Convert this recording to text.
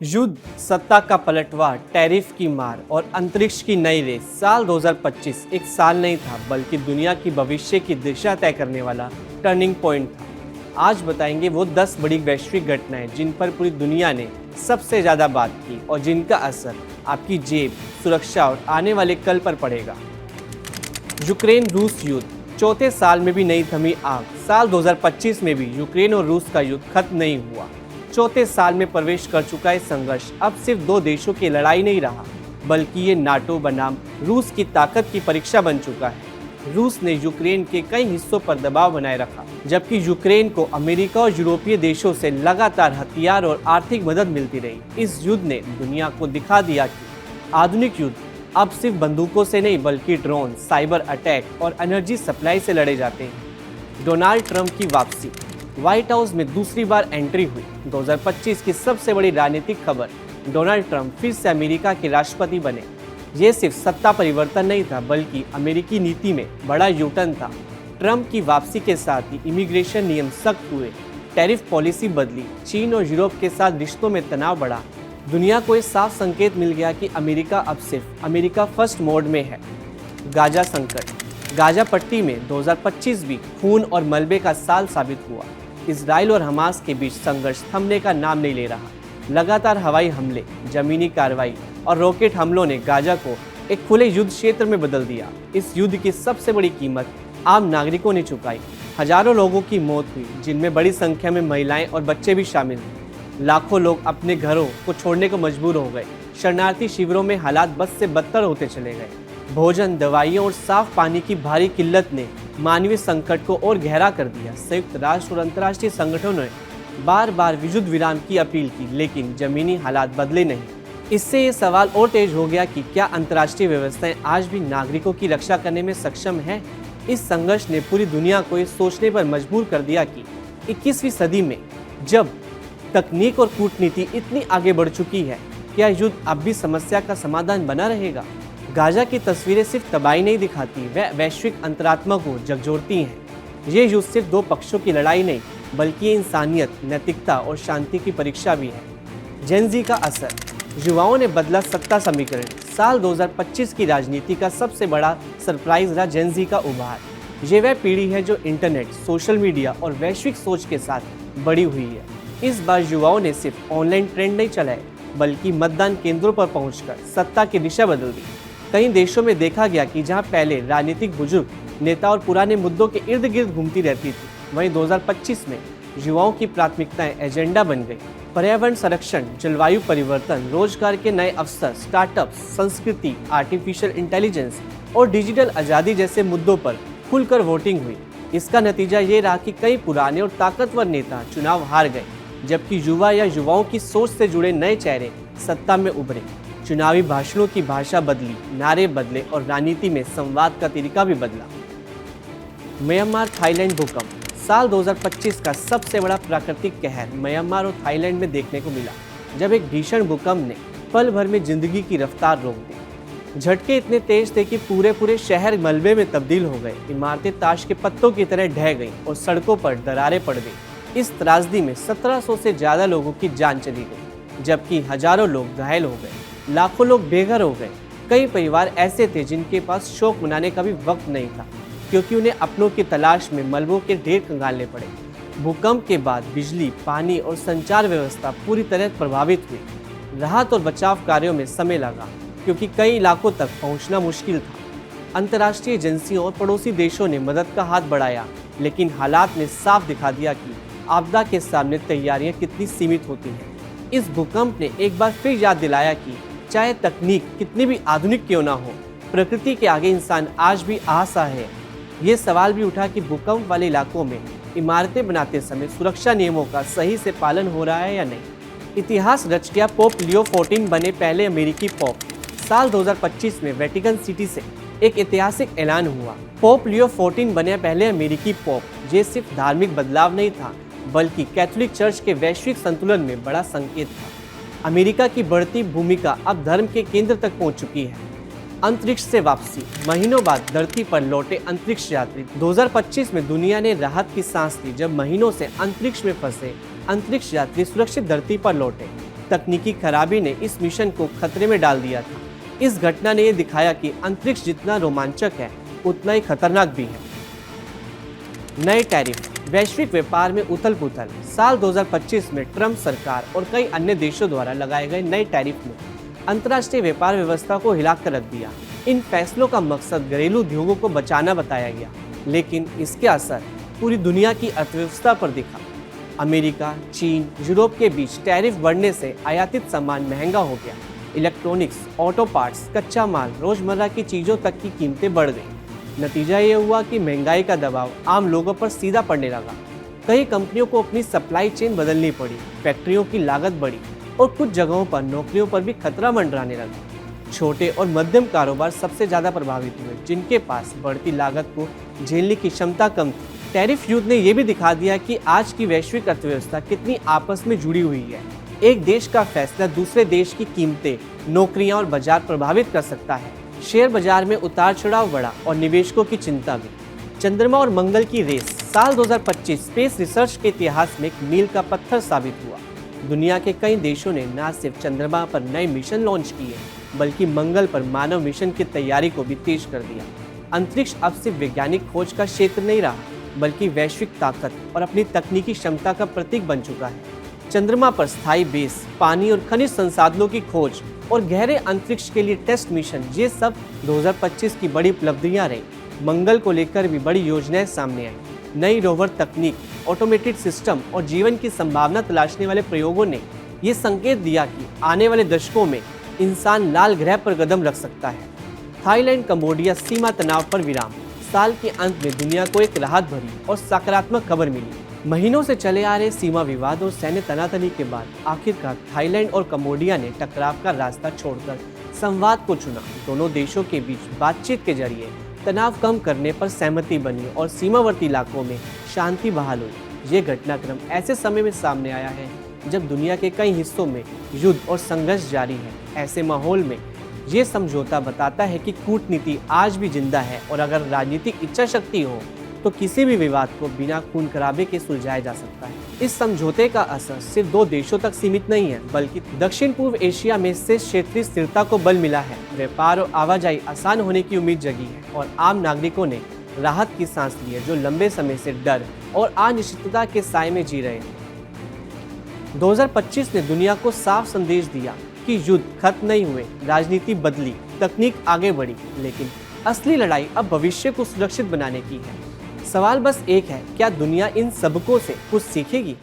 युद्ध, सत्ता का पलटवार, टैरिफ की मार और अंतरिक्ष की नई रेस। साल 2025 एक साल नहीं था, बल्कि दुनिया की भविष्य की दिशा तय करने वाला टर्निंग पॉइंट था। आज बताएंगे वो 10 बड़ी वैश्विक घटनाएं जिन पर पूरी दुनिया ने सबसे ज्यादा बात की और जिनका असर आपकी जेब, सुरक्षा और आने वाले कल पर पड़ेगा। यूक्रेन रूस युद्ध, चौथे साल में भी नहीं थमी आग। साल 2025 में भी यूक्रेन और रूस का युद्ध खत्म नहीं हुआ। चौथे साल में प्रवेश कर चुका है संघर्ष अब सिर्फ दो देशों की लड़ाई नहीं रहा, बल्कि ये नाटो बनाम रूस की ताकत की परीक्षा बन चुका है। रूस ने यूक्रेन के कई हिस्सों पर दबाव बनाए रखा, जबकि यूक्रेन को अमेरिका और यूरोपीय देशों से लगातार हथियार और आर्थिक मदद मिलती रही। इस युद्ध ने दुनिया को दिखा दिया कि आधुनिक युद्ध अब सिर्फ बंदूकों से नहीं, बल्कि ड्रोन, साइबर अटैक और एनर्जी सप्लाई से लड़े जाते हैं। डोनाल्ड ट्रंप की वापसी, व्हाइट हाउस में दूसरी बार एंट्री हुई। 2025 की सबसे बड़ी राजनीतिक खबर, डोनाल्ड ट्रंप फिर से अमेरिका के राष्ट्रपति बने। ये सिर्फ सत्ता परिवर्तन नहीं था, बल्कि अमेरिकी नीति में बड़ा यूटर्न था। ट्रंप की वापसी के साथ ही इमिग्रेशन नियम सख्त हुए, टैरिफ पॉलिसी बदली, चीन और यूरोप के साथ रिश्तों में तनाव बढ़ा। दुनिया को एक साफ संकेत मिल गया कि अमेरिका अब सिर्फ अमेरिका फर्स्ट मोड में है। गाजा संकट, गाजा पट्टी में 2025 भी खून और मलबे का साल साबित हुआ। इजराइल और हमास के बीच संघर्ष थमने का नाम नहीं ले रहा। लगातार हवाई हमले, जमीनी कार्रवाई और रॉकेट हमलों ने गाजा को एक खुले युद्ध क्षेत्र में बदल दिया। इस युद्ध की सबसे बड़ी कीमत आम नागरिकों ने चुकाई। हजारों लोगों की मौत हुई, जिनमें बड़ी संख्या में महिलाएं और बच्चे भी शामिल थे। लाखों लोग अपने घरों को छोड़ने को मजबूर हो गए। शरणार्थी शिविरों में हालात बद से बदतर होते चले गए। भोजन, दवाइयों और साफ पानी की भारी किल्लत ने मानवीय संकट को और गहरा कर दिया। संयुक्त राष्ट्र और अंतर्राष्ट्रीय संगठनों ने बार बार युद्ध विराम की अपील की, लेकिन जमीनी हालात बदले नहीं। इससे ये सवाल और तेज हो गया कि क्या अंतर्राष्ट्रीय व्यवस्थाएं आज भी नागरिकों की रक्षा करने में सक्षम है। इस संघर्ष ने पूरी दुनिया को ये सोचने पर मजबूर कर दिया कि 21वीं सदी में जब तकनीक और कूटनीति इतनी आगे बढ़ चुकी है, क्या युद्ध अब भी समस्या का समाधान बना रहेगा। गाजा की तस्वीरें सिर्फ तबाही नहीं दिखाती, वह वैश्विक अंतरात्मा को झकझोरती हैं। ये युद्ध सिर्फ दो पक्षों की लड़ाई नहीं, बल्कि ये इंसानियत, नैतिकता और शांति की परीक्षा भी है। जेन ज़ी का असर, युवाओं ने बदला सत्ता समीकरण। साल 2025 की राजनीति का सबसे बड़ा सरप्राइज रहा जेन ज़ी का उभार। ये वह पीढ़ी है जो इंटरनेट, सोशल मीडिया और वैश्विक सोच के साथ बड़ी हुई है। इस बार युवाओं ने सिर्फ ऑनलाइन ट्रेंड नहीं चलाए, बल्कि मतदान केंद्रों पर पहुंचकर सत्ता की दिशा बदल दी। कई देशों में देखा गया कि जहां पहले राजनीतिक बुजुर्ग नेता और पुराने मुद्दों के इर्द गिर्द घूमती रहती थी, वहीं 2025 में युवाओं की प्राथमिकताएं एजेंडा बन गई। पर्यावरण संरक्षण, जलवायु परिवर्तन, रोजगार के नए अवसर, स्टार्टअप्स, संस्कृति, आर्टिफिशियल इंटेलिजेंस और डिजिटल आज़ादी जैसे मुद्दों पर खुलकर वोटिंग हुई। इसका नतीजा ये रहा कि कई पुराने और ताकतवर नेता चुनाव हार गए, जबकि युवा या युवाओं की सोच से जुड़े नए चेहरे सत्ता में उभरे। चुनावी भाषणों की भाषा बदली, नारे बदले और राजनीति में संवाद का तरीका भी बदला। म्यांमार थाईलैंड भूकंप, साल 2025 का सबसे बड़ा प्राकृतिक कहर म्यांमार और थाईलैंड में देखने को मिला, जब एक भीषण भूकंप ने पल भर में जिंदगी की रफ्तार रोक दी। झटके इतने तेज थे कि पूरे शहर मलबे में तब्दील हो गए। इमारतें ताश के पत्तों की तरह ढह गईं और सड़कों पर दरारें पड़ गईं। इस त्रासदी में 1700 से ज्यादा लोगों की जान चली गई, जबकि हजारों लोग घायल हो गए। लाखों लोग बेघर हो गए। कई परिवार ऐसे थे जिनके पास शोक मनाने का भी वक्त नहीं था, क्योंकि उन्हें अपनों की तलाश में मलबों के ढेर खंगालने पड़े। भूकंप के बाद बिजली, पानी और संचार व्यवस्था पूरी तरह प्रभावित हुई। राहत और बचाव कार्यों में समय लगा, क्योंकि कई इलाकों तक पहुंचना मुश्किल था। अंतर्राष्ट्रीय एजेंसियों और पड़ोसी देशों ने मदद का हाथ बढ़ाया, लेकिन हालात ने साफ दिखा दिया कि आपदा के सामने तैयारियां कितनी सीमित होती हैं। इस भूकंप ने एक बार फिर याद दिलाया कि चाहे तकनीक कितनी भी आधुनिक क्यों ना हो, प्रकृति के आगे इंसान आज भी असहाय है। ये सवाल भी उठा कि भूकंप वाले इलाकों में इमारतें बनाते समय सुरक्षा नियमों का सही से पालन हो रहा है या नहीं। इतिहास रच गया, पोप लियो 14 बने पहले अमेरिकी पोप। साल 2025 में वेटिकन सिटी से एक ऐतिहासिक ऐलान हुआ। पोप लियो 14 बने पहले अमेरिकी पोप। ये सिर्फ धार्मिक बदलाव नहीं था, बल्कि कैथोलिक चर्च के वैश्विक संतुलन में बड़ा संकेत था। अमेरिका की बढ़ती भूमिका अब धर्म के केंद्र तक पहुंच चुकी है। अंतरिक्ष से वापसी, महीनों बाद धरती पर लौटे अंतरिक्ष यात्री। 2025 में दुनिया ने राहत की सांस ली, जब महीनों से अंतरिक्ष में फंसे अंतरिक्ष यात्री सुरक्षित धरती पर लौटे। तकनीकी खराबी ने इस मिशन को खतरे में डाल दिया था। इस घटना ने यह दिखाया कि अंतरिक्ष जितना रोमांचक है उतना ही खतरनाक भी है। नए टैरिफ, वैश्विक व्यापार में उथल पुथल। साल 2025 में ट्रंप सरकार और कई अन्य देशों द्वारा लगाए गए नए टैरिफ ने अंतर्राष्ट्रीय व्यापार व्यवस्था को हिलाकर रख दिया। इन फैसलों का मकसद घरेलू उद्योगों को बचाना बताया गया, लेकिन इसके असर पूरी दुनिया की अर्थव्यवस्था पर दिखा। अमेरिका, चीन, यूरोप के बीच टैरिफ बढ़ने से आयातित सामान महंगा हो गया। इलेक्ट्रॉनिक्स, ऑटो पार्ट्स, कच्चा माल, रोजमर्रा की चीजों तक की कीमतें बढ़ गई। नतीजा ये हुआ कि महंगाई का दबाव आम लोगों पर सीधा पड़ने लगा। कई कंपनियों को अपनी सप्लाई चेन बदलनी पड़ी, फैक्ट्रियों की लागत बढ़ी और कुछ जगहों पर नौकरियों पर भी खतरा मंडराने लगा। छोटे और मध्यम कारोबार सबसे ज़्यादा प्रभावित हुए, जिनके पास बढ़ती लागत को झेलने की क्षमता कम थी। टैरिफ युद्ध ने यह भी दिखा दिया कि आज की वैश्विक अर्थव्यवस्था कितनी आपस में जुड़ी हुई है। एक देश का फैसला दूसरे देश की कीमतें, नौकरियां और बाजार प्रभावित कर सकता है। शेयर बाजार में उतार चढ़ाव बढ़ा और निवेशकों की चिंता भी। चंद्रमा और मंगल की रेस, साल 2025 स्पेस रिसर्च के इतिहास में एक मील का पत्थर साबित हुआ। दुनिया के कई देशों ने न सिर्फ चंद्रमा पर नए मिशन लॉन्च किए, बल्कि मंगल पर मानव मिशन की तैयारी को भी तेज कर दिया। अंतरिक्ष अब सिर्फ वैज्ञानिक खोज का क्षेत्र नहीं रहा, बल्कि वैश्विक ताकत और अपनी तकनीकी क्षमता का प्रतीक बन चुका है। चंद्रमा पर स्थायी बेस, पानी और खनिज संसाधनों की खोज और गहरे अंतरिक्ष के लिए टेस्ट मिशन, ये सब 2025 की बड़ी उपलब्धियां रही। मंगल को लेकर भी बड़ी योजनाएं सामने आई। नई रोवर तकनीक, ऑटोमेटेड सिस्टम और जीवन की संभावना तलाशने वाले प्रयोगों ने ये संकेत दिया कि आने वाले दशकों में इंसान लाल ग्रह पर कदम रख सकता है। थाईलैंड कंबोडिया सीमा तनाव पर विराम, साल के अंत में दुनिया को एक राहत भरी और सकारात्मक खबर मिली। महीनों से चले आ रहे सीमा विवाद और सैन्य तनातनी के बाद आखिरकार थाईलैंड और कंबोडिया ने टकराव का रास्ता छोड़कर संवाद को चुना। दोनों देशों के बीच बातचीत के जरिए तनाव कम करने पर सहमति बनी और सीमावर्ती इलाकों में शांति बहाल हुई। ये घटनाक्रम ऐसे समय में सामने आया है जब दुनिया के कई हिस्सों में युद्ध और संघर्ष जारी है। ऐसे माहौल में ये समझौता बताता है कि कूटनीति आज भी जिंदा है और अगर राजनीतिक इच्छा शक्ति हो तो किसी भी विवाद को बिना खून खराबे के सुलझाया जा सकता है। इस समझौते का असर सिर्फ दो देशों तक सीमित नहीं है, बल्कि दक्षिण पूर्व एशिया में से क्षेत्रीय स्थिरता को बल मिला है। व्यापार और आवाजाही आसान होने की उम्मीद जगी है और आम नागरिकों ने राहत की सांस ली है, जो लंबे समय से डर और अनिश्चितता के साए में जी रहे हैं। 2025 ने दुनिया को साफ संदेश दिया कि युद्ध खत्म नहीं हुए, राजनीति बदली, तकनीक आगे बढ़ी, लेकिन असली लड़ाई अब भविष्य को सुरक्षित बनाने की है। सवाल बस एक है, क्या दुनिया इन सबकों से कुछ सीखेगी?